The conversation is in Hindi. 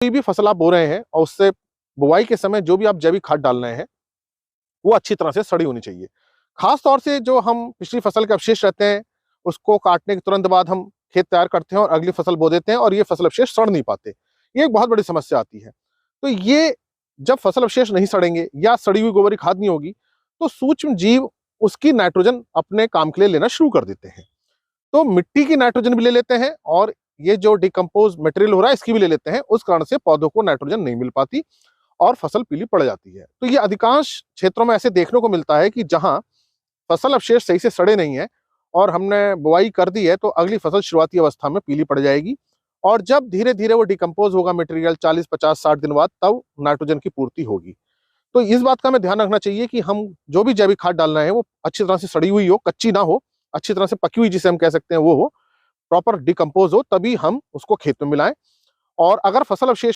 कोई भी फसल आप बो रहे हैं और उससे बुआई के समय जो भी आप जैविक खाद डाल रहे हैं, वो अच्छी तरह से सड़ी होनी चाहिए। खास तौर से जो हम पिछली फसल के अवशेष रहते हैं, उसको काटने के तुरंत बाद हम खेत तैयार करते हैं और अगली फसल बो देते हैं और ये फसल अवशेष सड़ नहीं पाते। ये एक बहुत बड़ी समस्या आती है। तो ये जब फसल अवशेष नहीं सड़ेंगे या सड़ी हुई गोबर की खाद नहीं होगी, तो सूक्ष्म जीव उसकी नाइट्रोजन अपने काम के लिए लेना शुरू कर देते हैं। तो मिट्टी की नाइट्रोजन भी ले लेते हैं और ये जो डिकम्पोज मटेरियल हो रहा है इसकी भी ले लेते हैं। उस कारण से पौधों को नाइट्रोजन नहीं मिल पाती और फसल पीली पड़ जाती है। तो ये अधिकांश क्षेत्रों में ऐसे देखने को मिलता है कि जहां फसल अवशेष सही से सड़े नहीं है और हमने बुआई कर दी है, तो अगली फसल शुरुआती अवस्था में पीली पड़ जाएगी और जब धीरे धीरे वो डिकम्पोज होगा मटेरियल 40, 50, 60 दिन बाद, तब नाइट्रोजन की पूर्ति होगी। तो इस बात का हमें ध्यान रखना चाहिए कि हम जो भी जैविक खाद डाल रहे हैं वो अच्छी तरह से सड़ी हुई हो, कच्ची ना हो, अच्छी तरह से पकी हुई जिसे हम कह सकते हैं वो हो, प्रॉपर डिकम्पोज हो, तभी हम उसको खेत में मिलाएं। और अगर फसल अवशेष